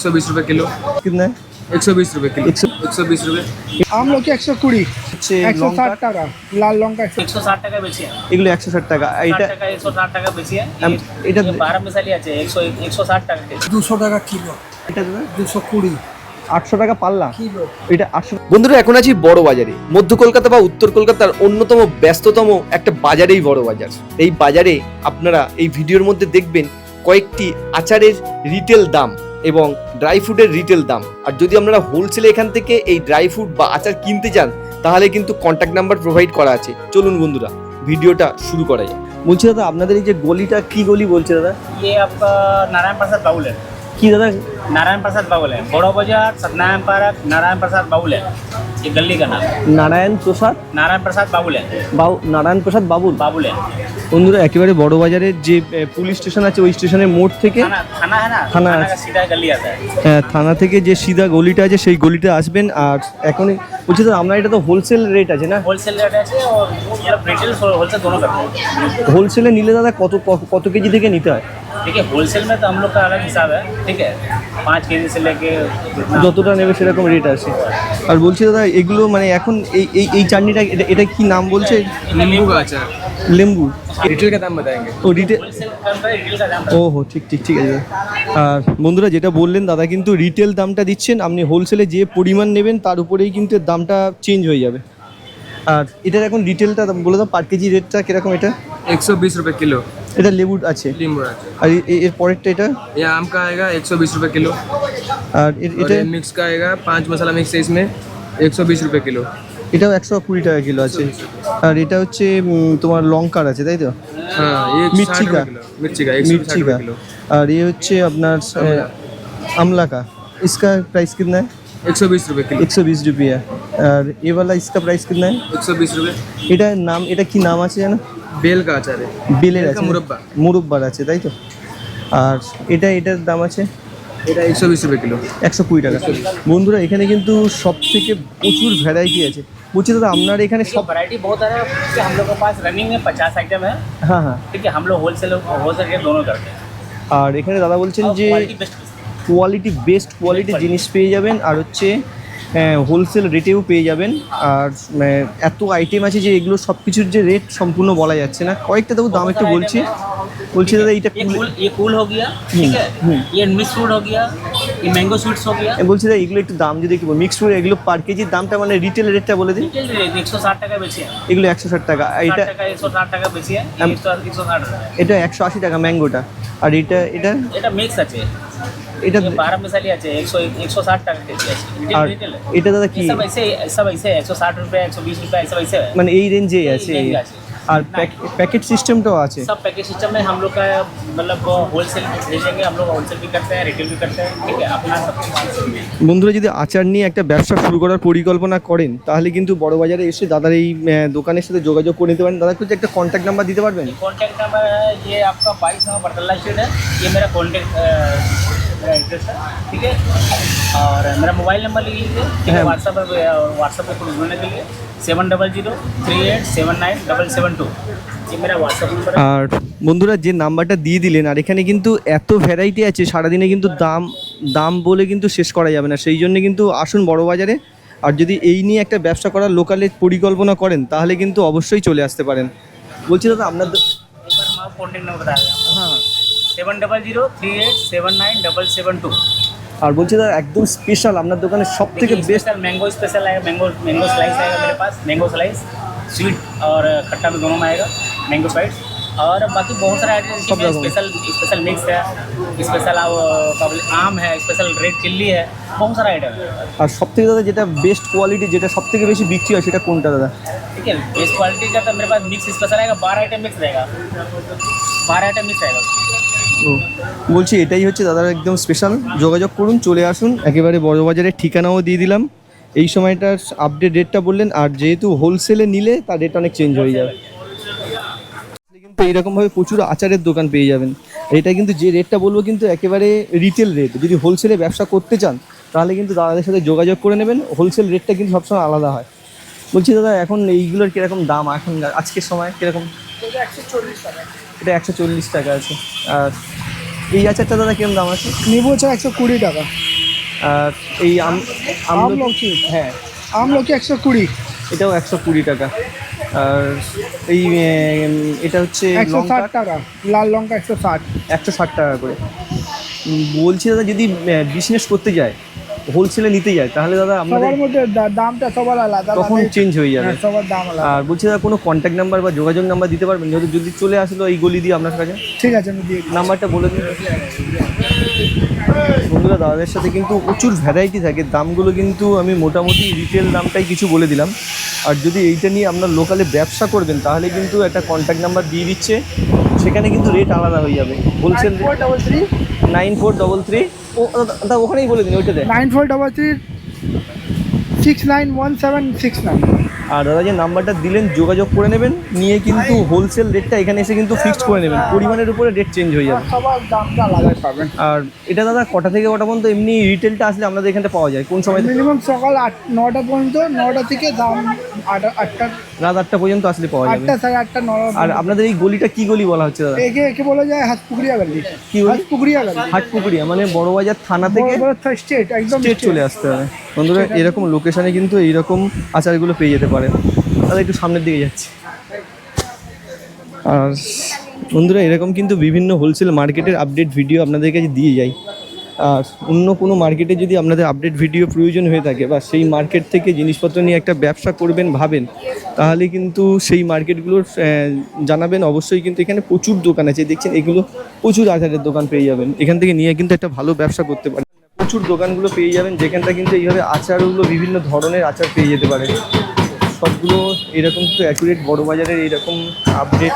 120 रुपए किलो। कितना है? 120 रुपए किलो। 120 रुपए। आम लौकी 120, 160 টাকা, লাল লঙ্কা 160 টাকা বেশি এগুলো 160 টাকা। এটা 160 টাকা বেশি এটা 12 মিশালি আছে 160 টাকা 200 টাকা কিলো, এটা দাদা 220 800 টাকা পাল্লা কিলো। এটা 800। বন্ধুরা এখন আছি বড় বাজারে, মধ্য কলকাতা বা উত্তর কলকাতার অন্যতম ব্যস্ততম একটা বাজারেই বড় বাজার। এই বাজারে আপনারা এই ভিডিওর মধ্যে দেখবেন কয়েকটি আচারের রিটেল দাম এবং ড্রাই ফ্রুটের রিটেল দাম। আর যদি আপনারা হোলসেলে এখান থেকে এই ড্রাই ফ্রুট বা আচার কিনতে চান তাহলে কিন্তু কন্ট্যাক্ট নাম্বার প্রোভাইড করা আছে। চলুন বন্ধুরা ভিডিওটা শুরু করা যায়। বলছি দাদা আপনাদের এই যে গলিটা কি গলি বলছে দাদা? ये आपका नारायण प्रसाद बाउल है। কি দাদা? नारायण प्रसाद बाउल है, बड़ो बाजार सत्यनारायण पार्क, नारायण प्रसाद बाउल है ये गली का नाम। নারায়ণ প্রসাদ नारायण प्रसाद बाउल है, নারায়ণ প্রসাদ বাবুল। बाबुल है। বন্ধুরা একেবারে বড় বাজারের যে পুলিশ স্টেশন আছে ওই স্টেশনের মোড় থেকে थाना थाना है ना, थाना का सीधा गली आता है। থানা থেকে যে সিধা গলিটা আছে সেই গলিটা আসবেন। আর এখন বলছি দাদা আপনার এটা তো হোলসেল রেট আছে না? होलसेल रेट है और मतलब रिटेल होलसेल दोनों करते हैं। হোলসেলে নিলে দাদা কত কেজি থেকে নিতে হয়? देखिए होलसेल में तो हम लोग का अलग हिसाब है, ठीक है, 5 केजी से लेके जितना যতটা নেবে সেরকম রেট আছে। আর বলছি দাদা এগুলো মানে এখন এই চাটনিটা এটা কি নাম বলছে? नींबू का अचार। লেম্বু। रिटेल का दाम बताएंगे। ও রিটেল। होलसेल का रिटेल का दाम। ওহো ঠিক আছে দাদা। আর বন্ধুরা যেটা বললেন দাদা কিন্তু রিটেল দামটা দিচ্ছেন, আপনি হোলসেলে যে পরিমাণ নেবেন তার উপরেই কিন্তু এর দামটা চেঞ্জ হয়ে যাবে। আর এটার এখন রিটেলটা বলে দাও পার কেজি রেটটা কিরকম? এটা 120 रुपए किलो। এটা লেবু আছে। नींबू अचार। আর এর পরেরটা এটা? ये आम का आएगा 120 रुपए किलो। আর और এটা ये मिक्स का आएगा 5 मसाला मिक्स है इसमें, 120 रुपए किलो। এটাও 120 টাকা কিলো আছে। আর এটা হচ্ছে তোমার লঙ্কার আছে তাই তো? हाँ ये मिर्ची 60 का। रुपए किलो। मिर्ची का 160 मिर्ची रुपए का। किलो। और ये হচ্ছে আপনার আমলা का। इसका प्राइस कितना है? 120 रुपए किलो। 120 रुपया। और ये वाला इसका प्राइस कितना है? 120 रुपए। এটা নাম এটা কি নাম আছে জানো? बेल का अचार है। বেলের बेल আছে, का मुरब्बा। মুরব্বার আছে তাই তো? আর এটার দাম আছে এটা 120 रुपए किलो। 120 টাকা। বন্ধুরা এখানে কিন্তু সব থেকে প্রচুর ভ্যারাইটি আছে। বলছি দাদা আপনার এখানে सब সব? वैरायटी बहुत है कि हम लोग के पास रनिंग में 50 आइटम है, হ্যাঁ হ্যাঁ। ठीक है, हम लोग होलसेल रेट दोनों करते हैं। আর এখানে দাদা বলছেন और যে क्वालिटी बेस्ट বেস্ট কোয়ালিটির জিনিস পেয়ে যাবেন। আর হচ্ছে হোলসেল রেটেও পেয়ে যাবেন। আর এত আইটেম আছে যে এগুলো সব কিছুর যে রেট সম্পূর্ণ বলা যাচ্ছে না। কয়েকটা তবু দাম একটু বলছি দাদা এইটা ये कूल हो गया, ठीक है, ये मिक्स फ्रूट हो गया, ये मैंगो स्वीट्स हो गया। বলছি দাদা এগুলো একটু দাম যদি একটু মিক্স করে এগুলো পার কেজির দামটা মানে রিটেল রেটটা বলে দিন। रिटेल रेट 160 টাকা বেশি है, এগুলো 160 টাকা। আর 60 এটা টাকা 160 টাকা বেশি है, ये 160 টাকা। এটা 180 টাকা ম্যাঙ্গোটা। আর এটা এটা মিক্স আছে, এটা ये 12 मिसाली আছে 160 টাকা কেজি আছে। আর रिटेल है এটা দাদা কি? ये सब ऐसे 160 रुपए 120 रुपए ऐसा वैसे है, মানে এই রেঞ্জেই আছে। এই range আছে। আর প্যাকেট সিস্টেমটাও আছে। सब पैकेज सिस्टम में हम लोग का मतलब होलसेल भेजेंगे, हम लोग होलसेल भी करते हैं, रिटेल भी करते हैं, ठीक है, अपना सब कुछ। বন্ধুরা যদি আচার নিয়ে একটা ব্যবসা শুরু করার পরিকল্পনা করেন তাহলে কিন্তু বড় বাজারে এসে দাদার এই দোকানের সাথে যোগাযোগ করে নিতে পারেন। দাদা কিছু একটা কন্ট্যাক্ট নাম্বার দিতে পারবেন? कॉन्टैक्ट नंबर है ये आपका 22 नंबर बरतल्ला स्ट्रीट है, ये मेरा कॉन्टैक्ट मेरा एड्रेस है, ठीक है, और मेरा मोबाइल नंबर लिख लीजिए, ठीक है, व्हाट्सएप पे कुछ ढूंढने के लिए 7003879772, ये मेरा व्हाट्सएप नंबर है। আর বন্ধুরা যে নাম্বারটা দিয়ে দিলেন, আর এখানে কিন্তু এত ভ্যারাইটি আছে সারাদিনে কিন্তু দাম বলে কিন্তু শেষ করা যাবে না। সেই জন্য কিন্তু আসুন বড় বাজারে। আর যদি এই নিয়ে একটা ব্যবসা করার লোকালে পরিকল্পনা করেন তাহলে কিন্তু অবশ্যই চলে আসতে পারেন। বলছি দাদা আপনার एक बार हम आपको कॉन्टैक्ट नंबर बता रहे हैं, হ্যাঁ। 7003879772। আর বলছি দাদা একদম স্পেশাল আপনার দোকানে সব থেকে বেস্ট स्पेशल मैंगो स्पेशल आएगा, मैंगो स्लाइस आएगा मेरे पास, मैंगो स्लाइस स्वीट और खट्टा में दोनों में आएगा, मैंगो स्लाइस। और बाकी बहुत सारे आइटम सब रकम। स्पेशल मिक्स है, स्पेशल आम है, स्पेशल रेड चिल्ली है, बहुत सारा आइटम है, আর सब থেকে দাদা যেটা বেস্ট কোয়ালিটি যেটা সব থেকে বেশি বিক্রি হয় সেটা কোনটা দাদা? ठीक है। बेस्ट क्वालिटी का तो मेरे पास मिक्स स्पेशल आएगा, 12 आइटम मिक्स रहेगा, 12 आइटम मिक्स रहेगा। ও বলছি এটাই হচ্ছে দাদার একদম স্পেশাল। যোগাযোগ করুন, চলে আসুন। একেবারে বড় বাজারের ঠিকানাও দিয়ে দিলাম, এই সময়টার আপডেট রেটটা বললেন। আর যেহেতু হোলসেলে নিলে তার রেট অনেক চেঞ্জ হয়ে যাবে। কিন্তু এইরকমভাবে প্রচুর আচারের দোকান পেয়ে যাবেন। এটা কিন্তু যে রেটটা বলবো কিন্তু একেবারে রিটেল রেট। যদি হোলসেলে ব্যবসা করতে চান তাহলে কিন্তু দাদাদের সাথে যোগাযোগ করে নেবেন। হোলসেল রেটটা কিন্তু সবসময় আলাদা হয়। বলছি দাদা এখন এইগুলোর কীরকম দাম এখন আজকের সময় কীরকম? এটা 140 টাকা। এটা 140 টাকা আছে। আর এই আচারটা দাদা কিরকম দাম আছে? লেবু আছে 120 টাকা। আর এই আমলকি, আমলকি। হ্যাঁ আমলকি 120, এটাও 120 টাকা। আর এই এটা হচ্ছে 160 টাকা। লাল লঙ্কা 160। 160 টাকা করে। বলছি দাদা যদি বিজনেস করতে যায়, হোলসেলে নিতে যায়, তাহলে দাদা আপনাদের সবার মধ্যে দামটা সবার আলাদা তখন আলাদা। চেঞ্জ হয়ে যাবে। হ্যাঁ, সবার দাম আলাদা। আর বলছি দাদা কোনো কন্ট্যাক্ট নাম্বার বা যোগাযোগ নাম্বার দিতে পারবেন, যেহেতু যদি চলে আসলো এই গলি দিয়ে আপনার কাছে, ঠিক আছে, আমি দিয়ে দিচ্ছি। নাম্বারটা বলে দিন। বন্ধুরা দাদাদের সাথে কিন্তু প্রচুর ভ্যারাইটি থাকে, দামগুলো কিন্তু আমি মোটামুটি রিটেল দামটাই কিছু বলে দিলাম। আর যদি এইটা নিয়ে আপনার লোকালে ব্যবসা করবেন তাহলে কিন্তু একটা কন্ট্যাক্ট নাম্বার দিয়ে দিচ্ছে, সেখানে কিন্তু রেট আলাদা হয়ে যাবে। হোলসেল 9433 9433, ও দাদা ওখানেই বলে দিন ওইটাতে। 9433 691769। আর দাদা যে নাম্বারটা দিলেন যোগাযোগ করে নেবেন, নিয়ে কিন্তু হোলসেল রেটটা এখানে এসে কিন্তু ফিক্সড করে নেবেন, পরিমাণের উপরে রেট চেঞ্জ হয়ে যাবে। সবার দামটা আলাদাই পাবেন। আর এটা দাদা কটা থেকে কটা পর্যন্ত এমনি রিটেলটা আসলে আপনাদের এখানটা পাওয়া যায় কোন সময় থেকে? মিনিমাম সকাল 9টা পর্যন্ত, 9টা থেকে দাম 8টা, রাত 8টা পর্যন্ত আসলে পাওয়া যাবে। 8টা 8:30 9টা। আর আপনাদের এই গলিটা কি গলি বলা হচ্ছে দাদা? একে বলা যায় হাটপুকুরিয়া গলি। কি গলি? হাটপুকুরিয়া গলি। হাটপুকুরিয়া, মানে বড়বাজার থানা থেকে স্টেট, একদম স্টেট চলে আসতে হবে। বন্ধুরা এরকম লোকেশনে কিন্তু এইরকম আচারগুলো পেয়ে যেতে পারেন। দাদা একটু সামনের দিকে যাচ্ছি। আর বন্ধুরা এরকম কিন্তু বিভিন্ন হোলসেল মার্কেটের আপডেট ভিডিও আপনাদের কাছে দিয়ে যাই। আর অন্য কোনো মার্কেটে যদি আপনাদের আপডেট ভিডিও প্রয়োজন হয়ে থাকে বা সেই মার্কেট থেকে জিনিসপত্র নিয়ে একটা ব্যবসা করবেন ভাবেন, তাহলে কিন্তু সেই মার্কেটগুলোর জানাবেন অবশ্যই। কিন্তু এখানে প্রচুর দোকান আছে, দেখছেন এগুলো প্রচুর আচারের দোকান পেয়ে যাবেন, এখান থেকে নিয়ে কিন্তু একটা ভালো ব্যবসা করতে পারেন। প্রচুর দোকানগুলো পেয়ে যাবেন যেখানটা কিন্তু এইভাবে আচারগুলো বিভিন্ন ধরনের আচার পেয়ে যেতে পারে। সবগুলো এরকম কিন্তু অ্যাকুরেট বড় বাজারের এইরকম আপডেট।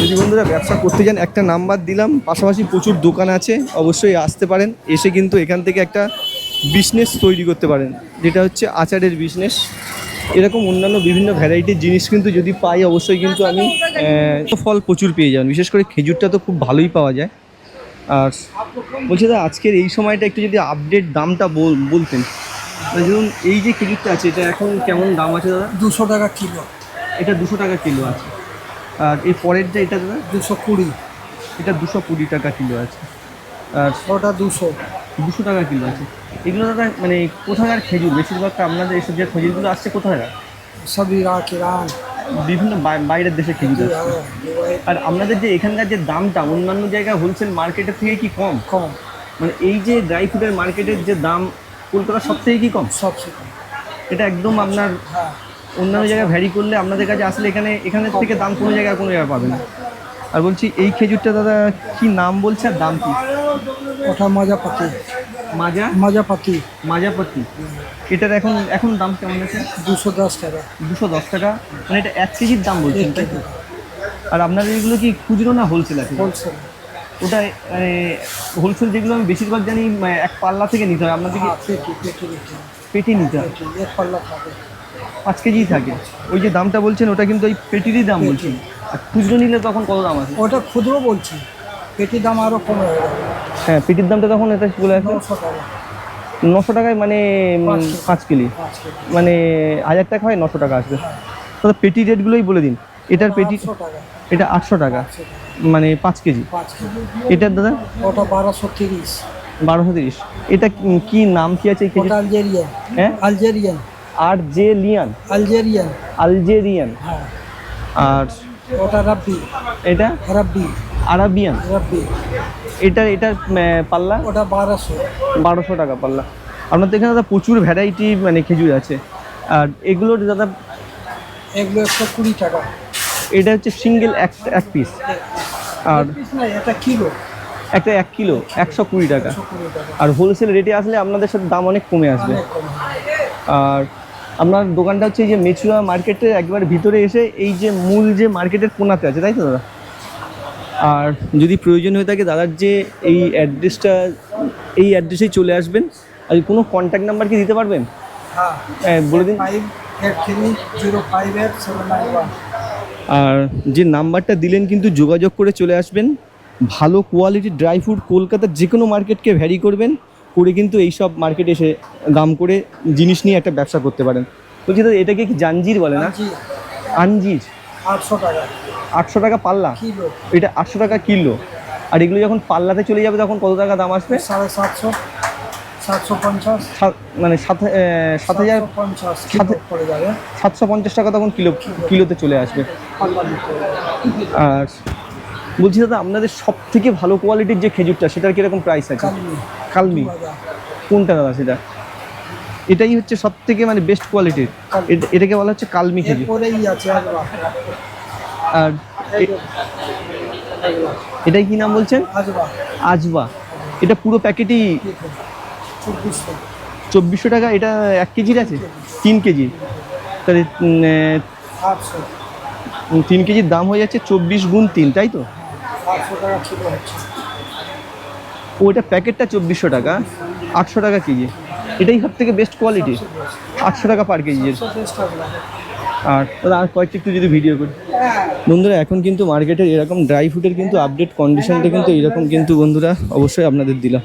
যদি বন্ধুরা ব্যবসা করতে যান, একটা নাম্বার দিলাম, পাশাপাশি প্রচুর দোকান আছে, অবশ্যই আসতে পারেন। এসে কিন্তু এখান থেকে একটা বিজনেস তৈরি করতে পারেন, যেটা হচ্ছে আচারের বিজনেস। এরকম অন্যান্য বিভিন্ন ভ্যারাইটির জিনিস কিন্তু যদি পাই অবশ্যই কিন্তু আমি ফল প্রচুর পেয়ে যাবেন, বিশেষ করে খেজুরটা তো খুব ভালোই পাওয়া যায়। আর বলছি দাদা আজকের এই সময়টা একটু যদি আপডেট দামটা বলতেন। ধরুন এই যে খেজুরটা আছে এটা এখন কেমন দাম আছে দাদা? 200 টাকা কিলো। এটা 200 টাকা কিলো আছে। আর এই পরের যে এটা দাদা 220। এটা 220 টাকা কিলো আছে। আর ওটা 200 টাকা কিলো আছে। এগুলো দাদা মানে কোথাকার খেজুর? বেশিরভাগটা আপনাদের এইসব যে খেজুরগুলো আসছে কোথায়? সব ইরাক, ইরান, বিভিন্ন বাইরের দেশে খেজুর আসছে। আর আপনাদের যে এখানকার যে দামটা অন্যান্য জায়গায় হোলসেল মার্কেটের থেকে কি কম? মানে এই যে ড্রাই ফ্রুটের মার্কেটের যে দাম কলকাতার সব থেকে কি কম? সবচেয়ে কম। এটা একদম আপনার অন্যান্য জায়গায় ভ্যারি করলে আপনাদের কাছে আসলে এখানের থেকে দাম কোনো জায়গায় পাবে না। আর বলছি এই খেজুরটা দাদা কি নাম বলছে আর দাম কি? ওটা মাজাপাতি। মাজাপাতি। এটার এখন দাম কেমন আছে? 210 টাকা। 210 টাকা, মানে এটা 1 কেজির দাম বলছেন তাই তো? আর আপনাদের এগুলো কি খুচরো না হোলসেল আছে? হোলসেল। ওটা মানে হোলসেল যেগুলো আমি বেশিরভাগ জানি এক পাল্লা থেকে নিতে হয়, আপনাদের কি পেটি নিতে হয়? এক পাল্লা থাকে, 5 কেজি থাকে। ওই যে দামটা বলছেন ওটা কিন্তু ওই পেটিরই দাম বলছেন। আর খুচরো নিলে তখন কত দাম আছে? ওটা খুচরো বলছি, পেটির দাম আরও কমে যাবে। হ্যাঁ পেটির দামটা তখন এটা বলে আসবে 900 টাকা। 900 টাকায়, মানে 5 কিলো, মানে 1000 টাকা হয় 900 টাকা আসবে। তাহলে পেটি রেটগুলোই বলে দিন। এটার পেটি 800 টাকা। এটা 800 টাকা, মানে 5 কেজি। 5 কেজি। এটার দাদা ওটা 1230। 1230। এটা কি নাম কি আছে এই ওটা আলজেরিয়ান। হ্যাঁ আলজেরিয়ান। আলজেরিয়ান। হ্যাঁ। আর ওটা রাব্বি। এটা রাব্বি। আরাবিয়ান। রাব্বি। এটার পাল্লা ওটা 1200 টাকা পাল্লা। আপনাদের এখানে দাদা প্রচুর ভ্যারাইটি মানে খেজুর আছে। আর এগুলোর দাদা এগুলো 120 টাকা। এটা হচ্ছে সিঙ্গেল এক পিস। আর এটা কিলো, একটা 1 কিলো 120 টাকা। 120 টাকা। আর হোলসেল রেটে আসলে আপনাদের সাথে দাম অনেক কমে আসবে। আর আপনার দোকানটা হচ্ছে এই যে মেচুয়া মার্কেটের একবার ভিতরে এসে এই যে মূল যে মার্কেটের কোণাতে আছে, তাই তো দাদা? আর যদি প্রয়োজন হয়ে থাকে দাদার যে এই অ্যাড্রেসেই চলে আসবেন। আর কোনো কন্ট্যাক্ট নাম্বার কি দিতে পারবেন? হ্যাঁ, বলে দিন। 5830580791। আর যে নাম্বারটা দিলেন কিন্তু যোগাযোগ করে চলে আসবেন। ভালো কোয়ালিটির ড্রাই ফ্রুট কলকাতার যে কোনো মার্কেটকে ভ্যারি করবেন, করে কিন্তু এইসব মার্কেটে এসে দাম করে জিনিস নিয়ে একটা ব্যবসা করতে পারেন। বলছি দাদা এটাকে কি জাঞ্জির বলে না? আঞ্জির। 800 টাকা। 800 টাকা পাল্লা। কিলো। এটা 800 টাকা কিলো। আর এগুলো যখন পাল্লাতে চলে যাবে তখন কত টাকা দাম আসবে? 750। 750 মানে 7,000 50 সাথে- পড়ে যাবে 750 টাকা তখন কিলোতে চলে আসবে। আর বলছি দাদা আপনাদের সব থেকে ভালো কোয়ালিটির যে খেজুরটা সেটার কিরকম প্রাইস আছে? কালমি কোনটা দাদা সেটা? এটাই হচ্ছে সব থেকে মানে বেস্ট কোয়ালিটির, এটাকে বলা হচ্ছে কালমি খেজুর। এরপরেই আছে আজবা আর এটাই কি নাম বলছেন? আজবা আজবা। এটা পুরো প্যাকেটই 2400 2400 টাকা। এটা 1 কেজির আছে? 3 কেজি, তাহলে 800 3 কেজির দাম হয়ে যাচ্ছে 24 গুণ 3, তাই তো? 800 টাকা কিলো হচ্ছে ওটা প্যাকেটটা 2400 টাকা, 800 টাকা কেজি। এটাই সব থেকে বেস্ট কোয়ালিটি, 800 টাকা পার কেজি। বেস্ট হবে আর দাদা আর কয়েকটা একটু যদি ভিডিও করি। বন্ধুরা এখন কিন্তু মার্কেটের এরকম ড্রাই ফ্রুটের কিন্তু আপডেট কন্ডিশনটা কিন্তু এরকম কিন্তু বন্ধুরা অবশ্যই আপনাদের দিলাম।